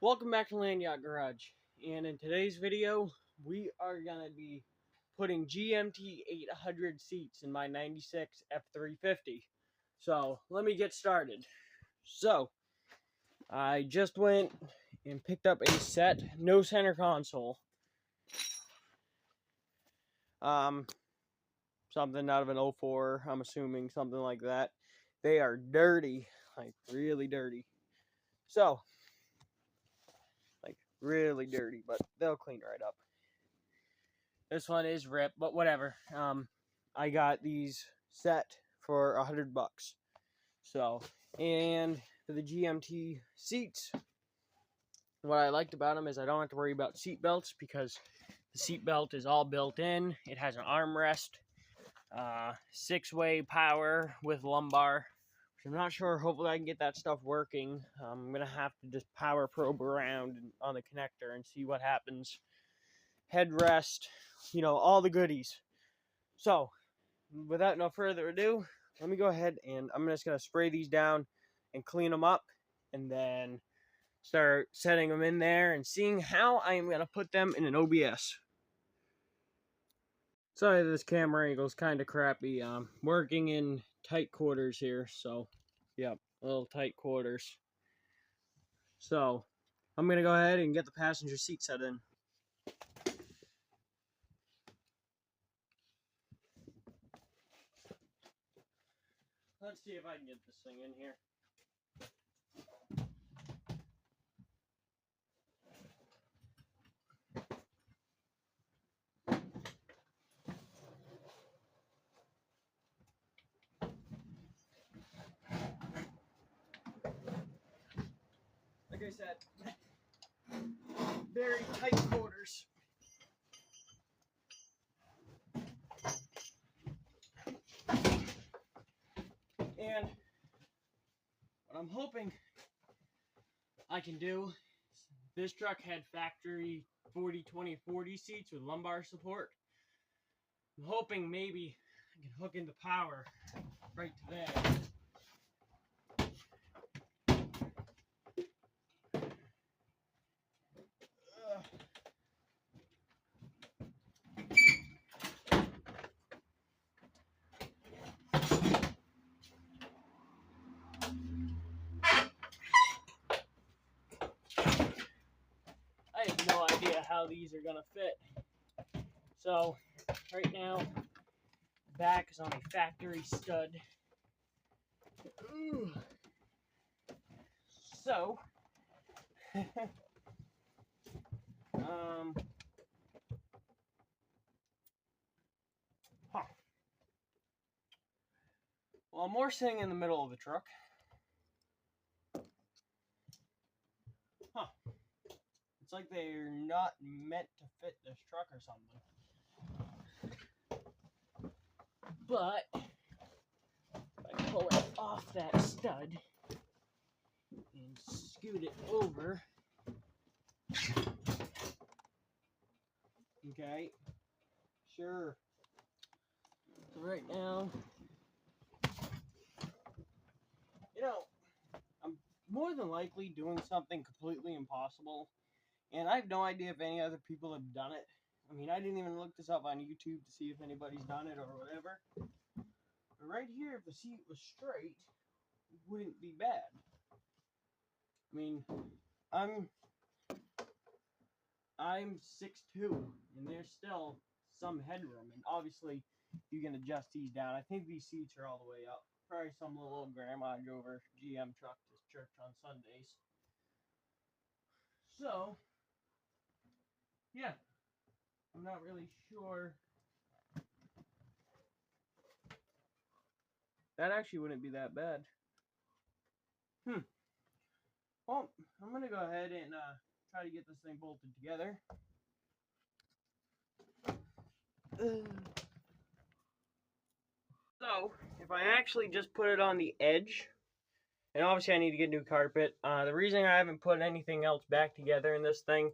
Welcome back to Land Yacht Garage, and in today's video we are going to be putting GMT 800 seats in my 96 F350. So let me get started. So I just went and picked up a set, no center console, something out of an 04, I'm assuming, something like that. They are dirty, like really dirty. So really dirty, but they'll clean right up. This one is ripped, but whatever. I got these set for $100. So, and for the GMT seats, what I liked about them is I don't have to worry about seat belts because the seat belt is all built in. It has an armrest, 6-way power with lumbar. I'm not sure. Hopefully I can get that stuff working. I'm going to have to just power probe around on the connector and see what happens. Headrest, you know, all the goodies. So, without no further ado, let me go ahead and I'm just going to spray these down and clean them up and then start setting them in there and seeing how I am going to put them in an OBS. Sorry, this camera angle is kind of crappy. Working in tight quarters here, so yeah, a little tight quarters. So I'm going to go ahead and get the passenger seat set in. Let's see if I can get this thing in here. Like I said, very tight quarters. And what I'm hoping I can do, this truck had factory 40-20-40 seats with lumbar support. I'm hoping maybe I can hook into power right to there. I have no idea how these are gonna fit. So right now, the back is on a factory stud. Ooh. So well, I'm more sitting in the middle of the truck. It's like they're not meant to fit this truck or something. But if I pull it off that stud and scoot it over, okay, sure. So right now, you know, I'm more than likely doing something completely impossible, and I have no idea if any other people have done it. I mean, I didn't even look this up on YouTube to see if anybody's done it or whatever. But right here, if the seat was straight, it wouldn't be bad. I mean, I'm 6'2", and there's still some headroom, and obviously you can adjust these down. I think these seats are all the way up. Probably some little old grandma drove her GM truck to church on Sundays. So, yeah, I'm not really sure. That actually wouldn't be that bad. Well, I'm going to go ahead and try to get this thing bolted together. So, if I actually just put it on the edge, and obviously I need to get new carpet. The reason I haven't put anything else back together in this thing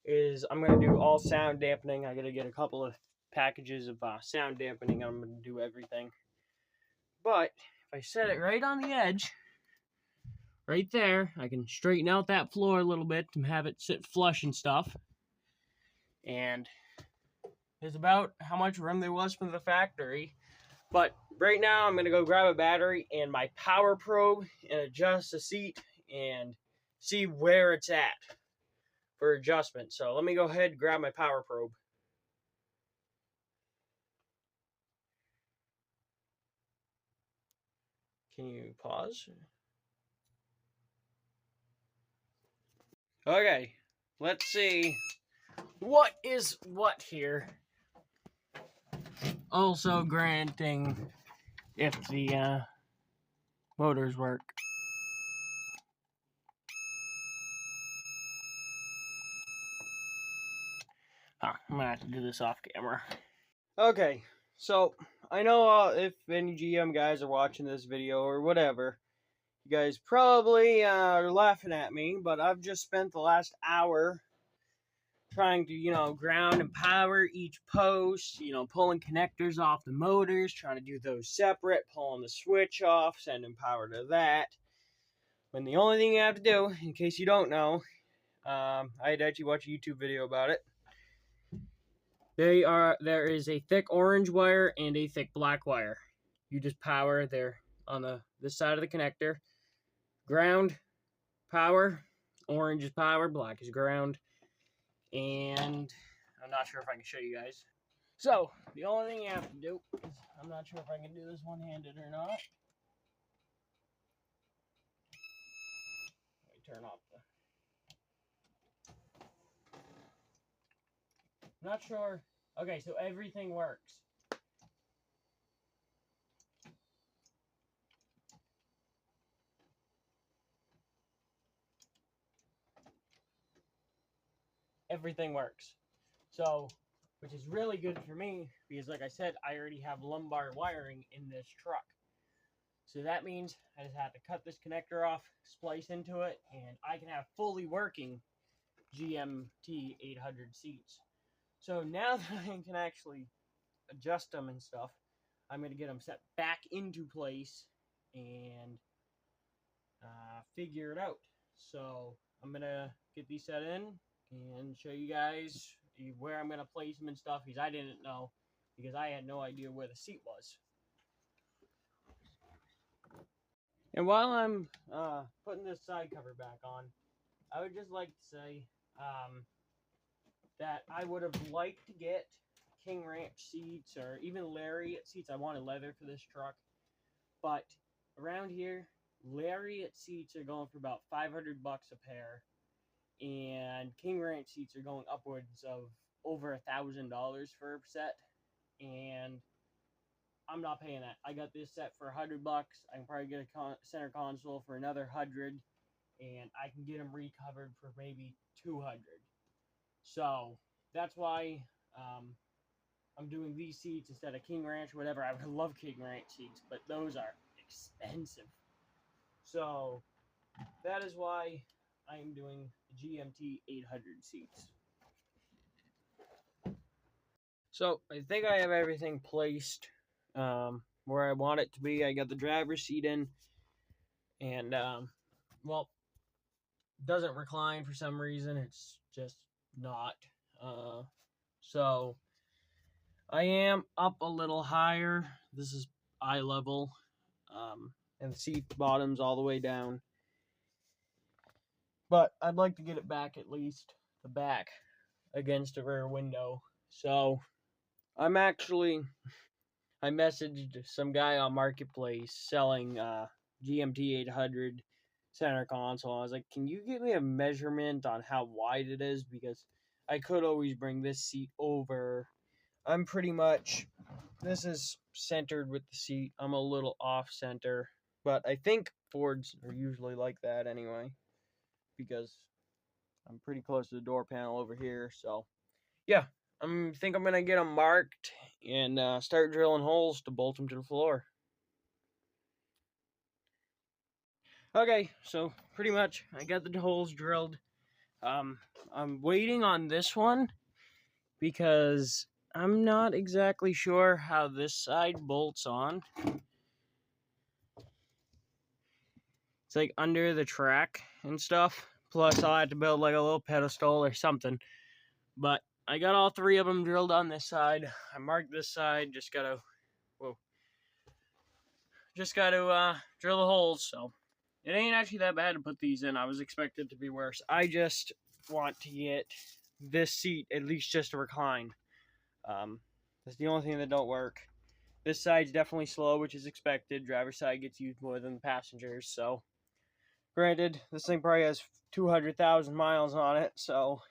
is I'm going to do all sound dampening. I got to get a couple of packages of sound dampening. I'm going to do everything. But if I set it right on the edge, right there. I can straighten out that floor a little bit to have it sit flush and stuff. And is about how much room there was from the factory. But right now I'm gonna go grab a battery and my power probe and adjust the seat and see where it's at for adjustment. So let me go ahead and grab my power probe. Can you pause? Okay, let's see what is what here. Also granting if the motors work. I'm gonna have to do this off camera. Okay, so I know if any GM guys are watching this video or whatever, you guys probably are laughing at me, but I've just spent the last hour trying to, ground and power each post, pulling connectors off the motors, trying to do those separate, pulling the switch off, sending power to that. When the only thing you have to do, in case you don't know, I had actually watched a YouTube video about it. There is a thick orange wire and a thick black wire. You just power there on this side of the connector. Ground, power, orange is power, black is ground. And I'm not sure if I can show you guys. So, the only thing you have to do is, I'm not sure if I can do this one-handed or not. Let me turn off I'm not sure. Okay, so everything works. Everything works. So, which is really good for me because, like I said, I already have lumbar wiring in this truck. So that means I just have to cut this connector off, splice into it, and I can have fully working GMT 800 seats. So now that I can actually adjust them and stuff, I'm going to get them set back into place and figure it out. So I'm going to get these set in and show you guys where I'm going to place them and stuff, because I didn't know, because I had no idea where the seat was. And while I'm putting this side cover back on, I would just like to say that I would have liked to get King Ranch seats or even Lariat seats. I wanted leather for this truck. But around here, Lariat seats are going for about $500 a pair. And King Ranch seats are going upwards of over $1,000 for a set. And I'm not paying that. I got this set for $100. I can probably get a center console for another $100, and I can get them recovered for maybe $200. So that's why I'm doing these seats instead of King Ranch or whatever. I would love King Ranch seats, but those are expensive. So that is why I am doing the GMT 800 seats. So I think I have everything placed where I want it to be. I got the driver's seat in, and well, it doesn't recline for some reason. It's just not. So I am up a little higher. This is eye level, and the seat bottom's all the way down. But I'd like to get it back, at least the back, against a rear window. So I messaged some guy on Marketplace selling GMT 800 center console. I was like, can you give me a measurement on how wide it is? Because I could always bring this seat over. I'm pretty much, this is centered with the seat. I'm a little off center. But I think Fords are usually like that anyway, because I'm pretty close to the door panel over here. So yeah, I think I'm going to get them marked and start drilling holes to bolt them to the floor. Okay, so pretty much I got the holes drilled. I'm waiting on this one because I'm not exactly sure how this side bolts on. It's like under the track and stuff. Plus, I'll have to build like a little pedestal or something. But I got all 3 of them drilled on this side. I marked this side. Just gotta drill the holes. So it ain't actually that bad to put these in. I was expected it to be worse. I just want to get this seat at least just to recline. That's the only thing that don't work. This side's definitely slow, which is expected. Driver's side gets used more than the passengers. So granted, this thing probably has 200,000 miles on it. So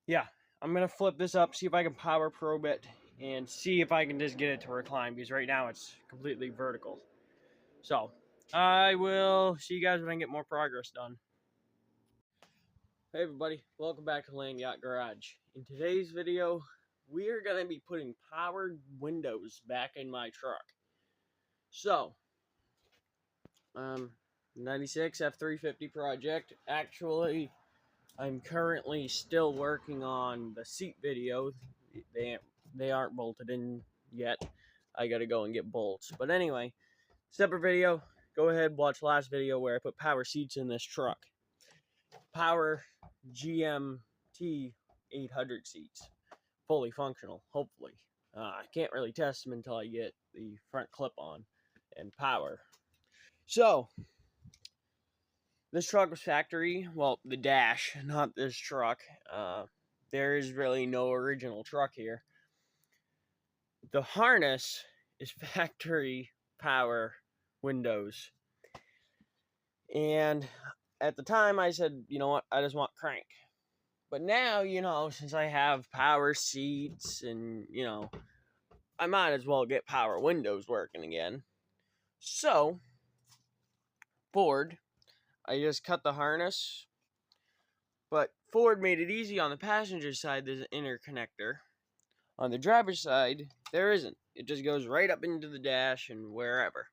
yeah, I'm gonna flip this up, see if I can power probe it, and see if I can just get it to recline, because right now it's completely vertical. So I will see you guys when I get more progress done. Hey everybody, welcome back to Land Yacht Garage. In today's video, we are going to be putting powered windows back in my truck. So, 96 F350 project. Actually, I'm currently still working on the seat video. They aren't bolted in yet. I got to go and get bolts. But anyway, separate video. Go ahead, watch last video where I put power seats in this truck. Power GMT 800 seats. Fully functional, hopefully. I can't really test them until I get the front clip on and power. So, this truck was factory. Well, the dash, not this truck. There is really no original truck here. The harness is factory power windows. And at the time I said, you know what, I just want crank. But now, you know, since I have power seats and, you know, I might as well get power windows working again. So, Ford, I just cut the harness. But Ford made it easy on the passenger side, there's an interconnector. On the driver's side, there isn't. It just goes right up into the dash and wherever.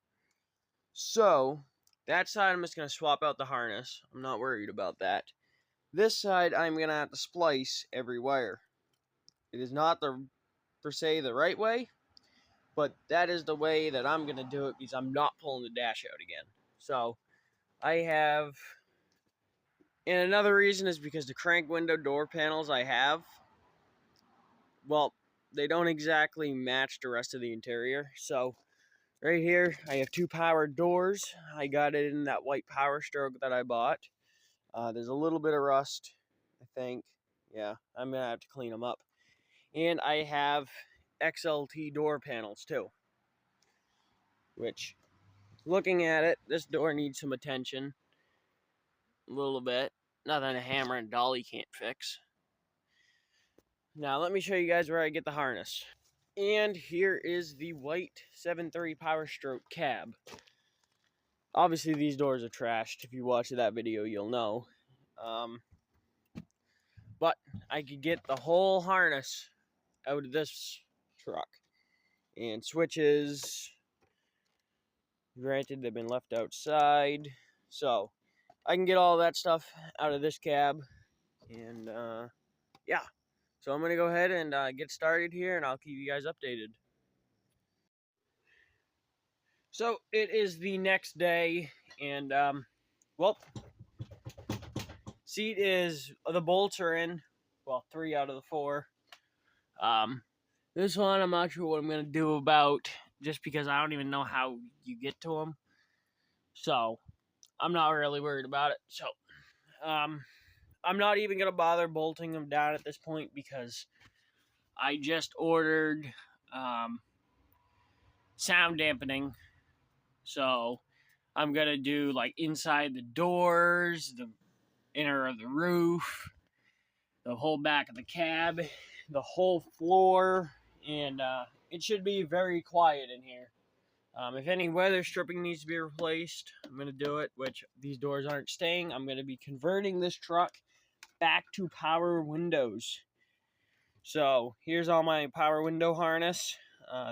So, that side I'm just going to swap out the harness. I'm not worried about that. This side I'm going to have to splice every wire. It is not per se the right way, but that is the way that I'm going to do it because I'm not pulling the dash out again. So, I have, and another reason is because the crank window door panels I have, well, they don't exactly match the rest of the interior. So, right here, I have 2 powered doors. I got it in that white Power Stroke that I bought. There's a little bit of rust, I think. Yeah, I'm going to have to clean them up. And I have XLT door panels, too. Which, looking at it, this door needs some attention. A little bit. Nothing a hammer and dolly can't fix. Now, let me show you guys where I get the harness. And here is the white 7.3 Power Stroke cab. Obviously, these doors are trashed. If you watch that video, you'll know. But I could get the whole harness out of this truck. And switches. Granted, they've been left outside. So, I can get all that stuff out of this cab. And, yeah. So I'm going to go ahead and get started here, and I'll keep you guys updated. So it is the next day, and, well, seat is, the bolts are in, well, 3 out of the 4. This one, I'm not sure what I'm going to do about, just because I don't even know how you get to them. So, I'm not really worried about it. So, I'm not even going to bother bolting them down at this point because I just ordered sound dampening. So I'm going to do like inside the doors, the inner of the roof, the whole back of the cab, the whole floor, and it should be very quiet in here. If any weather stripping needs to be replaced, I'm going to do it, which these doors aren't staying. I'm going to be converting this truck back to power windows. So here's all my power window harness.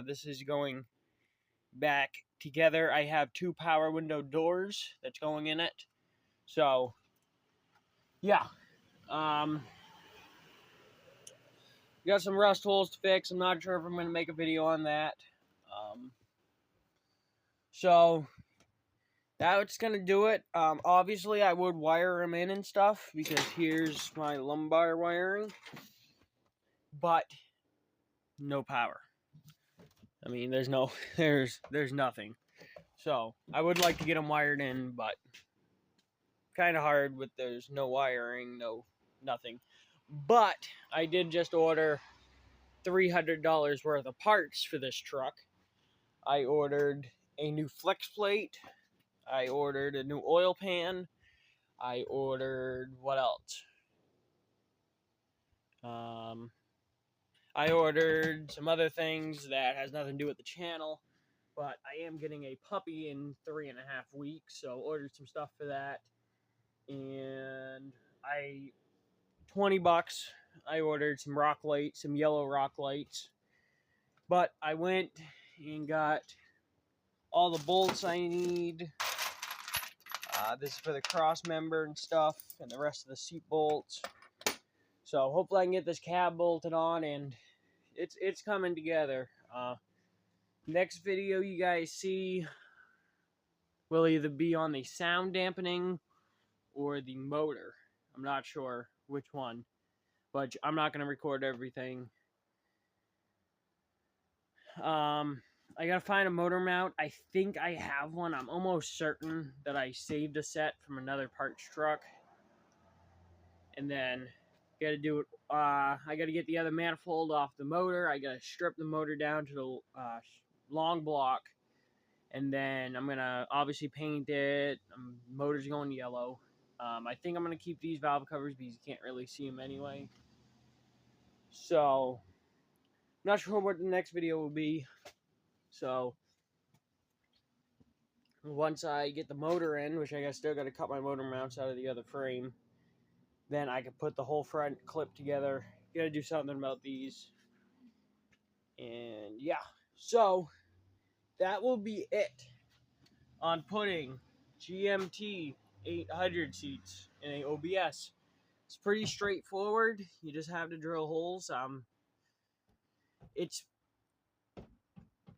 This is going back together. I have 2 power window doors that's going in it. So yeah, got some rust holes to fix. I'm not sure if I'm going to make a video on that. So That's gonna do it. Obviously I would wire them in and stuff because here's my lumbar wiring, but no power. I mean, there's no, there's nothing. So I would like to get them wired in, but kind of hard with there's no wiring, no nothing. But I did just order $300 worth of parts for this truck. I ordered a new flex plate. I ordered a new oil pan. I ordered what else? I ordered some other things that has nothing to do with the channel, but I am getting a puppy in 3.5 weeks, so ordered some stuff for that. And $20. I ordered some rock lights, some yellow rock lights. But I went and got all the bolts I need. This is for the cross member and stuff, and the rest of the seat bolts. So hopefully I can get this cab bolted on, and it's coming together. Next video you guys see will either be on the sound dampening or the motor. I'm not sure which one, but I'm not going to record everything. I gotta find a motor mount. I think I have one. I'm almost certain that I saved a set from another parts truck. And then gotta do it. I gotta get the other manifold off the motor. I gotta strip the motor down to the long block. And then I'm gonna obviously paint it. Motor's going yellow. I think I'm gonna keep these valve covers because you can't really see them anyway. So, not sure what the next video will be. So, once I get the motor in, which I still got to cut my motor mounts out of the other frame, then I can put the whole front clip together. Got to do something about these. And yeah, so that will be it on putting GMT 800 seats in a OBS. It's pretty straightforward. You just have to drill holes.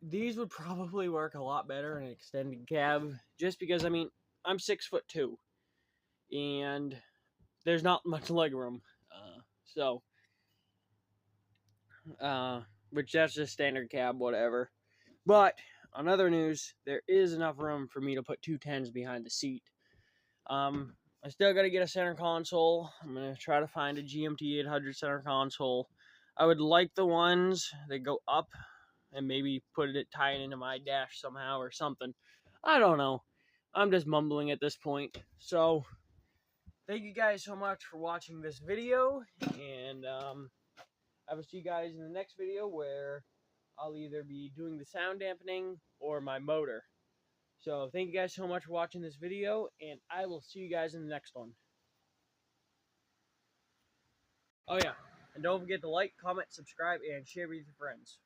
These would probably work a lot better in an extended cab, just because, I mean, I'm 6'2", and there's not much leg room. Which that's just standard cab, whatever. But on other news, there is enough room for me to put 210s behind the seat. I still got to get a center console. I'm going to try to find a GMT 800 center console. I would like the ones that go up and maybe tie it into my dash somehow or something. I don't know. I'm just mumbling at this point. So, thank you guys so much for watching this video, and I will see you guys in the next video where I'll either be doing the sound dampening or my motor. So, thank you guys so much for watching this video, and I will see you guys in the next one. Oh yeah, and don't forget to like, comment, subscribe, and share with your friends.